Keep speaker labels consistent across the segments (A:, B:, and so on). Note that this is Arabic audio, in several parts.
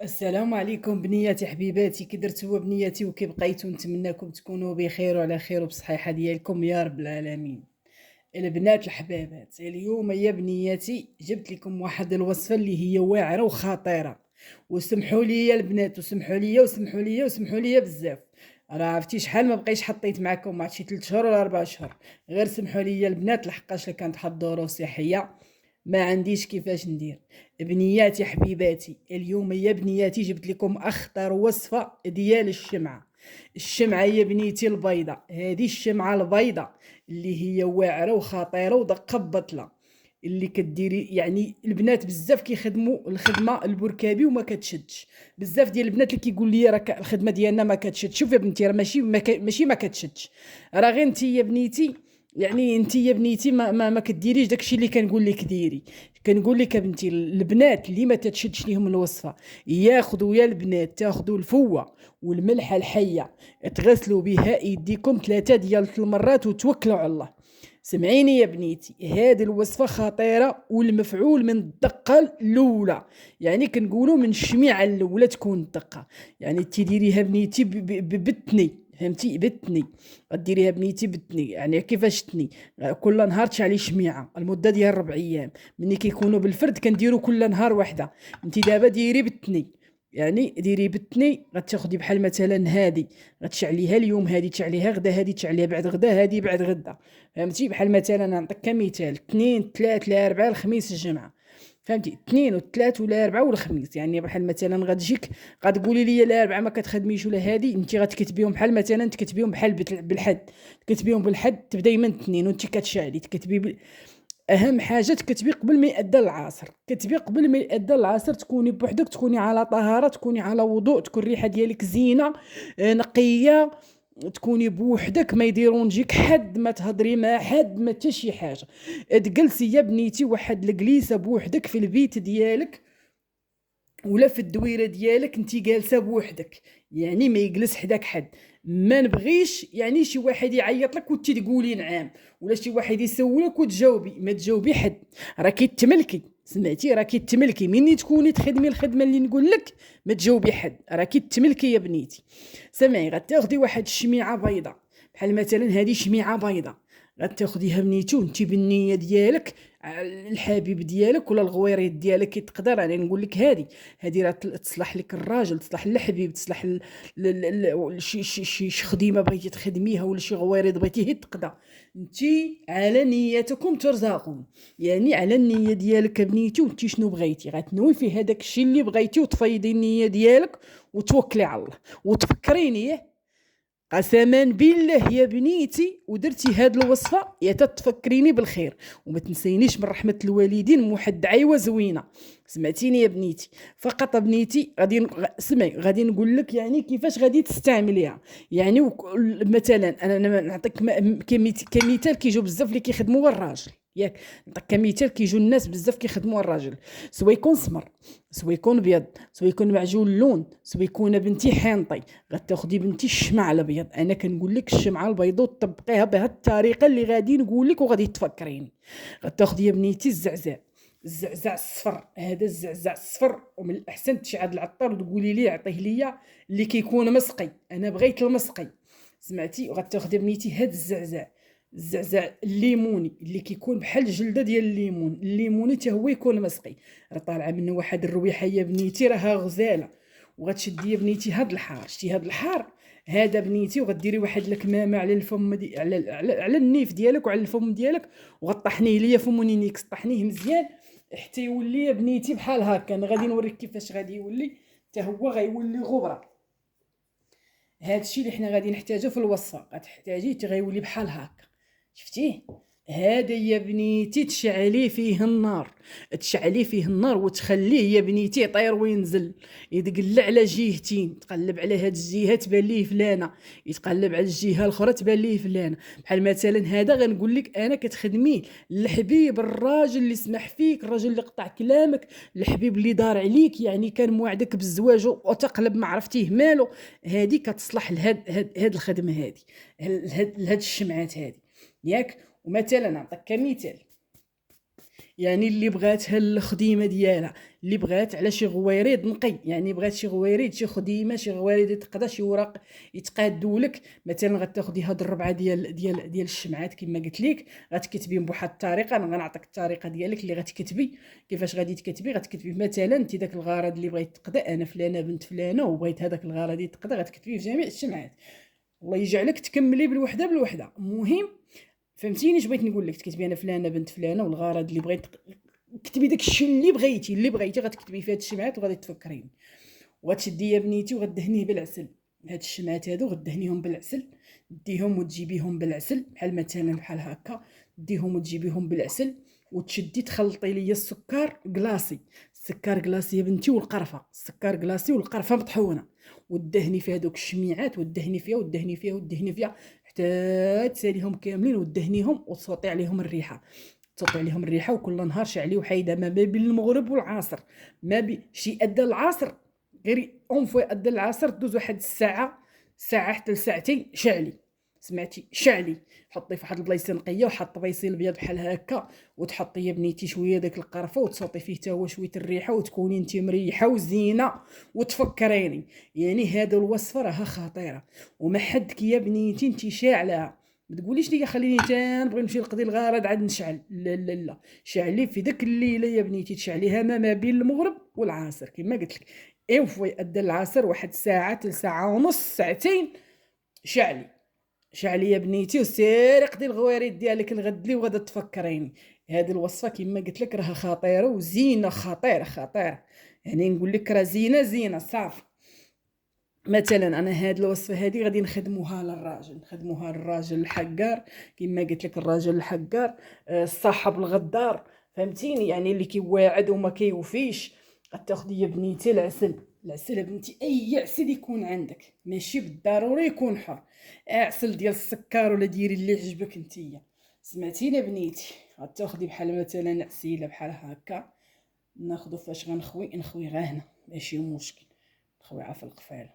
A: السلام عليكم بنياتي حبيباتي، كي درتوا بنياتي وكي بقيتوا؟ نتمنىكم تكونوا بخير وعلى خير وبصحيحه ديالكم يا رب العالمين. البنات الحبابات، اليوم يا بنياتي جبت لكم واحد الوصفه اللي هي واعره وخطيره. وسمحوا لي يا البنات، وسمحوا لي بزاف. راه عرفتي شحال ما بقيتش حطيت معكم، ما شي 3 شهور ولا 4 شهور. غير سمحوا لي يا البنات، لحقاش كانت واحد الظروف صحيه ما عنديش كيفاش ندير. بنياتي حبيباتي، اليوم يا بنياتي جبت لكم اخطر وصفه ديال الشمعه. الشمعه يا بنيتي البيضه، هذه الشمعه البيضه اللي هي واعره وخطيره ودقه بطله. اللي كديري يعني البنات بزاف كيخدموا الخدمه البركابي وما كتشدش. بزاف ديال البنات اللي كيقول لي راه الخدمه ديالنا ما كتشدش. شوف يا بنتي، راه ماشي ما كتشدش. راه غير انت يا بنيتي، يعني انت يا بنيتي ما كديريش داكشي اللي كنقول لك ديري. كنقول لك يا بنتي، البنات اللي ما تتشدش ليهم الوصفه ياخذوا يا البنات، تاخذوا الفوه والملحه الحيه، تغسلوا بها يديكم 3 ديال المرات وتوكلوا على الله. سمعيني يا بنيتي، هذه الوصفه خطيره والمفعول من الدقه الاولى. يعني كنقولوا من الشميعه الاولى تكون الدقه. يعني تديريها بنيتي بتني، فهمتي؟ بتني. غديريها بنيتي بتني، يعني كيفاش تني؟ كل نهار تشعلي شميعه المده ديال 4 ايام. ملي كيكونوا بالفرد كنديروا كل نهار وحده. انت دابا ديري بالتني، يعني ديري بالتني. غتاخدي بحال مثلا هادي، غتشعليها اليوم، هادي تشعليها غدا، هادي تشعليها بعد غدا، هادي بعد غدا. فهمتي؟ بحال مثلا نعطيك كمثال: اثنين ثلاث الاربعاء الخميس الجمعه. فهمتي؟ اثنين والثلاث والاربعاء والخميس. يعني بحال مثلا غتجيك غتقولي لي الاربعاء ما كتخدميش ولا هادي، انت غتكتبيهم بحال مثلا تكتبيهم بحال بالحد. تكتبيهم بالحد، تبداي من اثنين وانت كتشعلي تكتبي. اهم حاجه تكتبي قبل ما يأذن العصر، كتبي قبل ما يأذن العصر، تكوني بوحدك، تكوني على طهاره، تكوني على وضوء، تكون الريحه ديالك زينه، نقيه. تكوني بوحدك، ما يديرونجيك حد، ما تهضري مع حد، ما حتى شي حاجه. تجلسي يا بنيتي واحد الجليسه بوحدك في البيت ديالك ولا في الدويره ديالك، انت جالسه بوحدك. يعني ما يجلس حداك حد. ما نبغيش يعني شي واحد يعيط لك وانت تقولي نعم، ولا شي واحد يسولك وتجاوبي، ما تجاوبي حد. راكي تملكي، سمعتي؟ راكي تملكي مني تكوني تخدمي الخدمه اللي نقول لك، ما تجاوبي حد. راكي تملكي يا بنيتي. سمعي، غتاخدي واحد الشميعه بيضه، بحال مثلا هذه شميعه بيضه. غتاخديها بنيتو انت بالنيه ديالك، الحبيب ديالك ولا الغويريط ديالك تقدر. انا نقول لك هذه راه تصلح لك الراجل، تصلح للحبيب، تصلح شي خديمه بغيتي تخدميها، ولا شي غويريط بغيتيه تقدر. انت على نيتكم ترزقون. يعني على النيه ديالك بنيتي، وانت شنو بغيتي غتنوي في هذاك الشيء اللي بغيتي، وتفيضي النيه ديالك وتوكلي على الله وتفكريني. قسما بالله يا بنيتي ودرتي هاد الوصفه يا تتفكريني بالخير. وما تنسينيش من رحمه الوالدين موحد دعيوه زوينه. سمعتيني يا بنيتي؟ فقط بنيتي سمعي، غادي نقول لك يعني كيفاش غادي تستعمليها. يعني مثلا انا نعطيك كمثال كيجيو بزاف اللي كيخدموا الراجل. ياك نعطيك كمثال، كيجيو الناس بزاف كيخدموا الراجل، سوا يكون سمر، سوا يكون ابيض، سوا يكون معجون اللون، سوا يكون بنتي حينطي. غتاخدي بنتي الشمع الابيض. انا كنقول لك الشمعه البيضاء وتطبقيها بهذه الطريقه اللي غادي نقول لك وغادي تفكريني. غتاخدي يا بنيتي الزعزع، الزعزع الصفر. هذا الزعزع الصفر، ومن الاحسن تشعل العطار وتقولي لي عطيه ليا اللي كيكون مسقي، انا بغيت المسقي. سمعتي؟ وغتاخدي بنيتي هذا الزعزع، الزعزع الليموني اللي كيكون بحال الجلده ديال الليمون، الليموني حتى هو يكون مسقي. راه طالعه منه واحد الرويحه يا بنيتي راها غزاله. وغتشدي يا بنيتي هاد الحار، شتي هاد الحار هذا بنيتي، وغديري واحد الكمامه على الفم على النيف ديالك وعلى الفم ديالك، وغطحنيه ليا فمونينيكس، طحنيه مزيان حتى يولي يا بنيتي بحال هكا. انا غادي نوريك كيفاش غادي يولي، حتى هو غيولي غبره. هذا الشيء اللي حنا غادي نحتاجو في الوصفه، غتحتاجيه غيولي بحال هكا. شفتيه؟ هذا يا بنيتي تشعلي فيه النار، تشعلي فيه النار وتخليه يا بنيتي يطير وينزل، يتقلع على جهتين، تقلب على هاد الجهه تبان ليه فلانه، يتقلب على الجهه الاخرى تبان ليه فلانه. بحال مثلا هذا غنقول لك انا كتخدميه الحبيب، الراجل اللي سمح فيك، الراجل اللي قطع كلامك، الحبيب اللي دار عليك، يعني كان موعدك بالزواج وتقلب ما عرفتيه مالو. هذه كتصلح لهاد الخدمه هذه، لهاد الشمعات هذه. ياك؟ ومثلا نعطيك كمثال: يعني اللي بغاتها الخديمه ديالها، اللي بغات على شي غويريد نقي، يعني بغات شي غويريد، شي خديمه، شي غويريد يتقدا، شي وراق يتقادوا لك. مثلا غتاخدي هاد الربعه ديال الشمعات كما قلت لك، غتكتبيهم بواحد الطريقه. انا غنعطيك الطريقه ديالك اللي غتكتبي كيفاش غادي تكتبي. غتكتبي مثلا انت داك الغرض اللي بغيت تقدا، انا فلانه بنت فلانه وبغيت هذاك الغرض يتقدا، غتكتبيه في جميع الشمعات. الله يجعلك تكملي بالوحده بالوحده. المهم فهمتيني اش بغيت نقول لك؟ تكتبي انا فلانه بنت فلانه والغرض اللي بغيت، كتبي داك الشيء اللي بغيتي غتكتبي في هاد الشمعات وغادي تفكرين. وغتشدي يا بنيتي وغدهنيه بالعسل. هاد الشمعات هادو غدهنيهم بالعسل، ديهم وتجيبيهم بالعسل بحال مثلا بحال هكا، ديهم وتجيبيهم بالعسل وتشدي تخلطي ليا السكر كلاصي. السكر كلاصي يا بنتي والقرفه، السكر كلاصي والقرفه مطحونه، ودهني فيها دوك الشميعات، ودهني فيها ودهني فيها ودهني فيها حتى تساليهم كاملين ودهنيهم وتصوتي عليهم الريحه. تصوتي عليهم الريحه وكل نهار شعلي وحيده ما بين المغرب والعصر، ما بي شي ادى العصر، غير اون فوا ادى العصر دوز واحد الساعه، ساعه حتى لساعتين شعلي. سمعتي؟ شعلي. حطي في واحد البلايصه نقيه وحط بيصيل الابيض بحال هكا، وتحطي يا بنيتي شويه داك القرفه وتصوتي فيه حتى هو شويه الريحه، وتكوني انت مريحه وزينه وتفكريني. يعني هذا الوصفه راها خطيره وما حدك يا بنيتي انت شاعلها. ما تقوليش لي خليني تنبغي نمشي نقضي الغرض عاد نشعل، لا لا لا. شعلي في داك الليله يا بنيتي، تشعليها ما بين المغرب والعصر كما قلت لك. اي فوا ادى العصر واحد ساعه تل ساعه ونص ساعتين شعلي. شعلي يا بنيتي وسيري قضي الغواريد ديالك الغد لي وغادا تفكريني. هذه الوصفه كما قلت لك راها خطيره وزينه، خطيره خطيره. يعني نقول لك راه زينه زينه صافي. مثلا انا هاد الوصفه هادي غادي نخدموها للراجل الحقار. كما قلت لك الراجل الحقار، الصاحب الغدار، فهمتيني؟ يعني اللي كيواعد وما كيوفيش. غتاخدي يا بنيتي العسل. العسل يا بنتي اي عسل يكون عندك، ماشي بالضروري يكون حر. عسل ديال السكر ولا ديري اللي عجبك نتيا. سمعتيني بنيتي؟ غتاخدي بحال مثلا عسيله بحال هكا. ناخدو فاش نخوي غا هنا ماشي مشكل، نخويها في القفاله.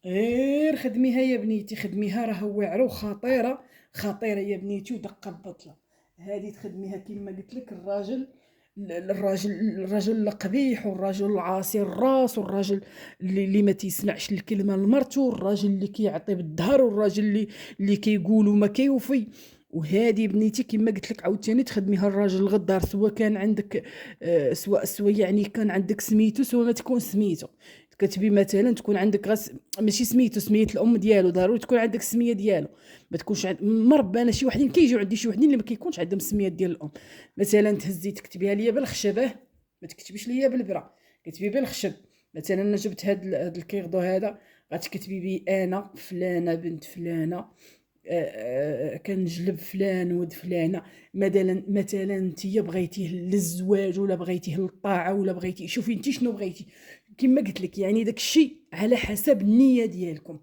A: غير خدميها يا بنيتي، خدميها راها واعره وخطيره، خطيره يا بنيتي ودقه ببطله. هذه تخدميها كما قلت لك الراجل القبيح، والراجل العاصي الراس، والراجل اللي ما تيسمعش الكلمه لمرته، والراجل اللي كيعطي بالظهر، والراجل اللي كيقول وما كيوفي. وهذه بنيتي كما قلت لك عاوتاني تخدميها الراجل الغدار، سواء كان عندك سواء يعني كان عندك سميتو، سواء ما تكون سميتو. كتبي مثلا تكون عندك ماشي سميتو سميه الام ديالو، ضروري تكون عندك السميه ديالو. ما تكونش مربى. انا شي وحدين كيجيو عندي شي وحدين اللي ما كيكونش عندهم السميه ديال الام. مثلا تهزي تكتبيها ليا بالخشبه، ما تكتبيش ليا بالبرا، كتبي بالخشب. مثلا انا جبت هاد الكيغدو هذا، غتكتبي بيه انا فلانه بنت فلانه، كنجلب فلان ود فلانه. مثلا انت بغيتيه للزواج ولا بغيتيه للطاعه ولا بغيتي، شوفي انت شنو بغيتي. كما قلت لك يعني داك الشيء على حسب النيه ديالكم.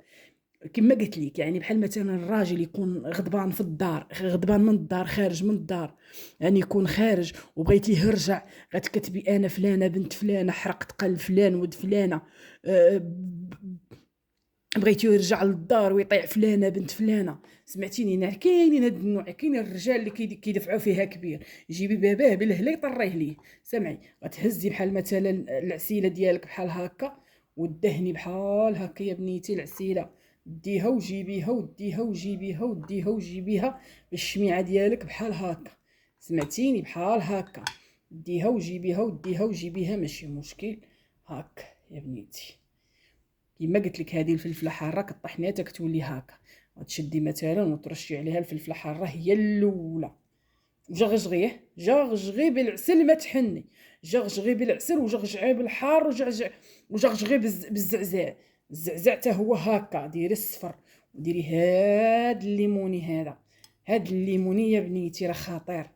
A: كما قلت لك يعني بحال مثلا الراجل يكون غضبان في الدار، غضبان من الدار، خارج من الدار، يعني يكون خارج وبغيتيه يرجع، غتكتبي انا فلانه بنت فلانه حرقت قلب فلان ود فلانه. أه بغيتو يرجع للدار ويطيع فلانه بنت فلانه. سمعتيني؟ نعم كاينين هاد النوع، كاينين الرجال اللي كيدفعوا فيها كبير، يجيبي باباه بالهلا يطريه ليه. سمعي؟ غتهزي بحال مثلا العسيله ديالك بحال هكا، ودهني بحال هكا يا بنيتي العسيله، ديها وجيبيها وديها وجيبيها وديها وجيبيها بالشميعه ديالك بحال هكا. سمعتيني؟ بحال هكا ديها وجيبيها وديها وجيبيها ماشي مشكل. هاك يا بنيتي كما قلت لك هذه الفلفله حاره كطحنيها تكتولي هكا. غتشدي مثلا وترشي عليها الفلفله حاره هي الاولى. جغجغيه بالعسل ما تحني. جغجغيه بالعسل وجغجغيه بالحار وجغجغيه بالزعزاع. الزعزاع حتى هو هكا. ديري الصفر وديري هاد الليموني هذا. هاد الليموني يا بنيتي راه خطير،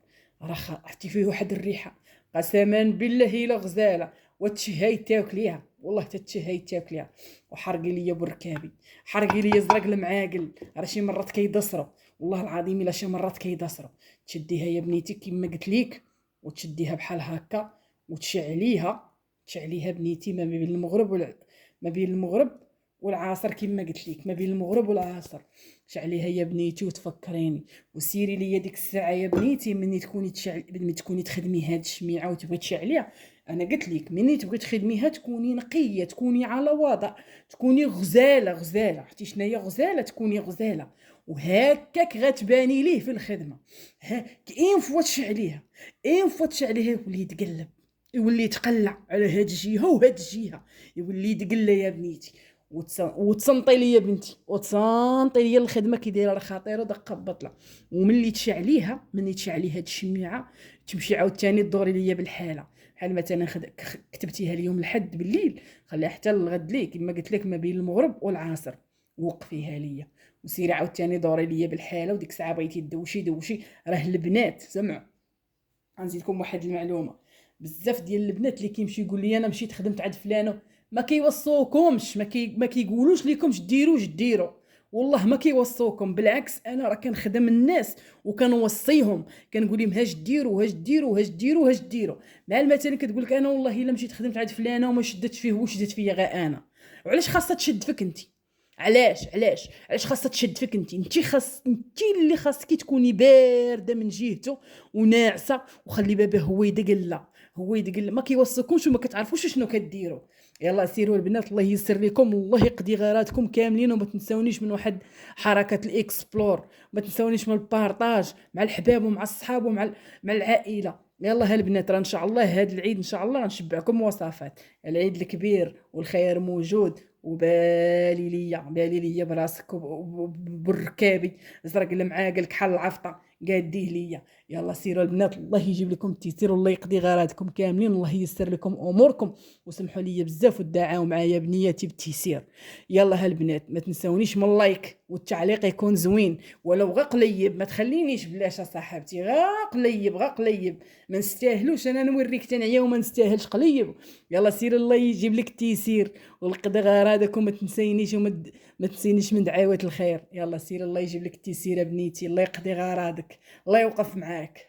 A: راه عرفتي فيه واحد الريحه قسما بالله الا غزاله. وتشهي تاكليها، والله تتشهي تاكليها. وحرقي ليا بركابي، حرقي ليا زرق المعاقل، راه شي مرات كيدصروا، والله العظيم الا شي مرات كيدصروا. تشديها يا بنيتي كما قلت لك، وتشديها بحال هكا وتشعليها. تشعليها بنيتي ما بين المغرب والعصر كما قلت لك، ما بين المغرب والعصر. شعليها يا بنيتي وتفكريني، وسيري ليا ديك الساعه يا بنيتي ملي تكوني تخدمي هاد الشميعه وتبغي تشعليها. انا قلت لك ملي تبغي تخدميها تكوني نقيه، تكوني على وضع، تكوني غزاله غزاله. عرفتي شناهي غزاله؟ تكوني غزاله، وهكاك غتباني ليه في الخدمه. اين فوا تشعليها، اين فوا تشعليها يولي يتقلب، يولي يتقلع على هاد الجهه وهاد الجهه، يولي يتقلى يا بنيتي. وتصنطي لي يا بنتي، وتصنطي لي الخدمه كي دايره راه خطيره دقه بطله. وملي تشعليها، ملي تشعلي هاد الشميعه تمشي عاوتاني تدوري ليا بالحاله. بحال مثلا كتبتيها اليوم الحد بالليل، خليها حتى الغد ليه كما قلت لك ما بين المغرب والعصر، وقفيها ليا وسيري عاوتاني دوري ليا بالحاله. وديك الساعه بغيتي دوشي راه البنات سمعوا. غنزيد لكم واحد المعلومه، بزاف ديال البنات اللي كيمشي يقول لي انا مشيت خدمت عند فلانه، ما كيوصوكمش، ما كيقولوش ليكمش ديروا. والله ما كيوصوكم، بالعكس انا راه كنخدم الناس وكنوصيهم، كنقول لهم هاش ديروا. مع المثلا كتقول لك انا والله الا مشيت خدمت عند فلانه وما شدتش فيه هو شدت فيا غير انا. وعلاش خاصها تشد فيك انت؟ علاش خاصها تشد فيك انت؟ انت اللي خاصك تكوني بارده من جهته وناعسه، وخلي بابا هو يدقل ما كيوصلكمش وما كتعرفوش شنو كديروا. يلا سيروا البنات، الله ييسر لكم، الله يقضي غاراتكم كاملين. وما تنساونيش من واحد حركه الاكسبلور، ما تنساونيش من البارطاج مع الحباب ومع الصحاب مع العائله. يلا هالبنات، راه ان شاء الله هاد العيد ان شاء الله غنشبعكم وصفات. العيد الكبير والخير موجود، بالي ليا براسك وبالركابي زرق المعاقل كحل العفطه قاديه ليا. يلا سيروا البنات، الله يجيب لكم التيسير والله يقضي غراتكم كاملين، الله ييسر لكم اموركم. وسمحوا لي بزاف ودعاو معايا بنياتي بالتيسير. يلا هالبنات، ما تنساونيش من اللايك والتعليق يكون زوين، ولو غا قليب، ما تخلينيش بلاش صاحبتي، غا قليب ما نستاهلوش. انا نوريك تنعيا وما نستاهلش قليب. يلا سير الله يجيب لك التيسير والقضاء غرادك، وما تنسينيش ما تنسينيش من دعاوات الخير. يلا سير الله يجيب لك التيسير بنيتي، الله يقضي غرادك، الله يوقف معاك.